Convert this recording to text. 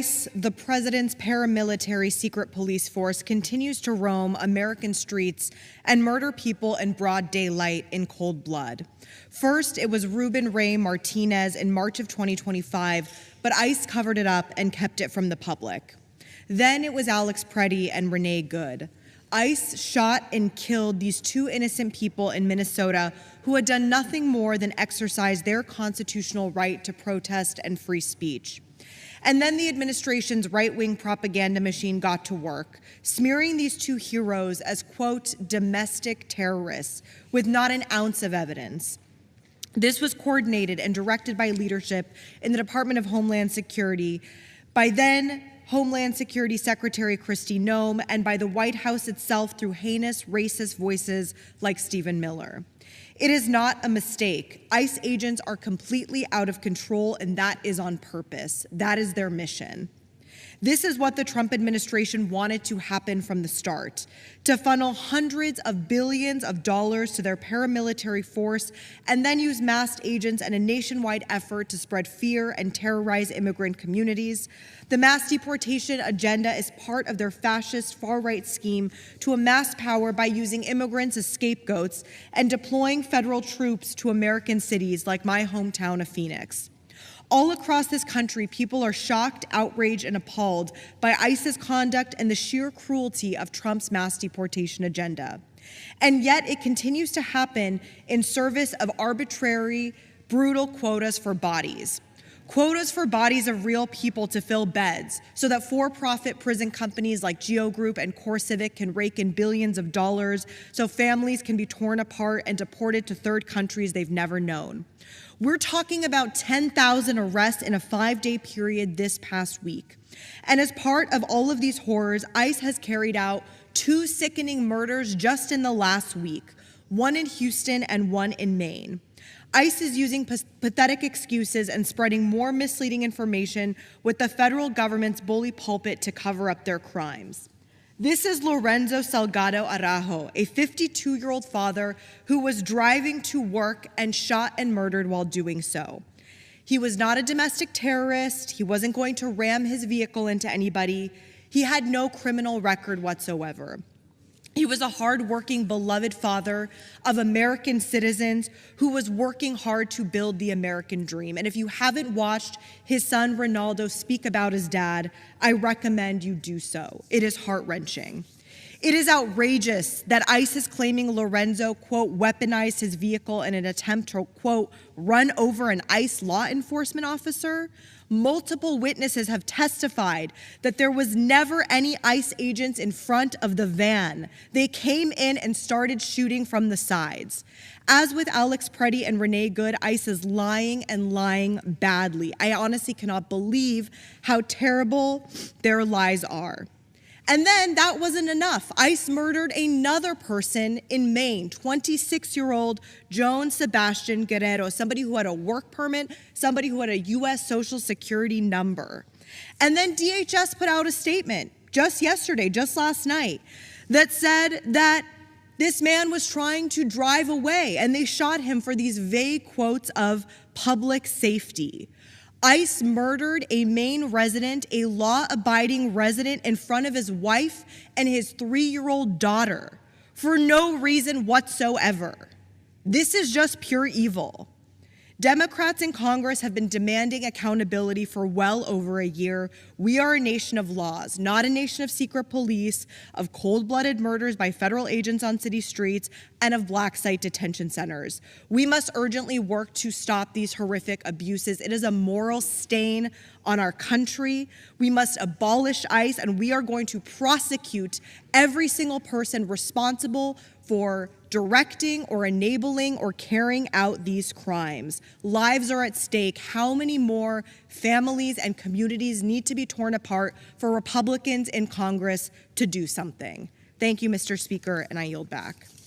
ICE, the president's paramilitary secret police force, continues to roam American streets and murder people in broad daylight in cold blood. First, it was Ruben Ray Martinez in March of 2025, but ICE covered it up and kept it from the public. Then it was Alex Preddy and Renee Good. ICE shot and killed these two innocent people in Minnesota who had done nothing more than exercise their constitutional right to protest and free speech. And then the administration's right-wing propaganda machine got to work, smearing these two heroes as, quote, domestic terrorists with not an ounce of evidence. This was coordinated and directed by leadership in the Department of Homeland Security, by then Homeland Security Secretary Kristi Noem, and by the White House itself through heinous racist voices like Stephen Miller. It is not a mistake. ICE agents are completely out of control, and that is on purpose. That is their mission. This is what the Trump administration wanted to happen from the start, to funnel hundreds of billions of dollars to their paramilitary force and then use masked agents in a nationwide effort to spread fear and terrorize immigrant communities. The mass deportation agenda is part of their fascist far-right scheme to amass power by using immigrants as scapegoats and deploying federal troops to American cities like my hometown of Phoenix. All across this country, people are shocked, outraged, and appalled by ICE's conduct and the sheer cruelty of Trump's mass deportation agenda. And yet it continues to happen in service of arbitrary, brutal quotas for bodies. Quotas for bodies of real people to fill beds so that for-profit prison companies like Geo Group and CoreCivic can rake in billions of dollars so families can be torn apart and deported to third countries they've never known. We're talking about 10,000 arrests in a 5-day period this past week. And as part of all of these horrors, ICE has carried out 2 sickening murders just in the last week, one in Houston and one in Maine. ICE is using pathetic excuses and spreading more misleading information with the federal government's bully pulpit to cover up their crimes. This is Lorenzo Salgado Araujo, a 52-year-old father who was driving to work and shot and murdered while doing so. He was not a domestic terrorist. He wasn't going to ram his vehicle into anybody. He had no criminal record whatsoever. He was a hardworking, beloved father of American citizens who was working hard to build the American dream. And if you haven't watched his son Ronaldo speak about his dad, I recommend you do so. It is heart-wrenching. It is outrageous that ICE is claiming Lorenzo, quote, weaponized his vehicle in an attempt to, quote, run over an ICE law enforcement officer. Multiple witnesses have testified that there was never any ICE agents in front of the van. They came in and started shooting from the sides. As with Alex Preddy and Renee Good, ICE is lying and lying badly. I honestly cannot believe how terrible their lies are. And then that wasn't enough. ICE murdered another person in Maine, 26-year-old Joan Sebastian Guerrero, somebody who had a work permit, somebody who had a U.S. Social Security number. And then DHS put out a statement just yesterday, just last night, that said that this man was trying to drive away and they shot him for these vague quotes of public safety. ICE murdered a Maine resident, a law-abiding resident, in front of his wife and his 3-year-old daughter for no reason whatsoever. This is just pure evil. Democrats in Congress have been demanding accountability for well over a year. We are a nation of laws, not a nation of secret police, of cold-blooded murders by federal agents on city streets, and of black site detention centers. We must urgently work to stop these horrific abuses. It is a moral stain on our country. We must abolish ICE, and we are going to prosecute every single person responsible for directing or enabling or carrying out these crimes. Lives are at stake. How many more families and communities need to be torn apart for Republicans in Congress to do something? Thank you, Mr. Speaker, and I yield back.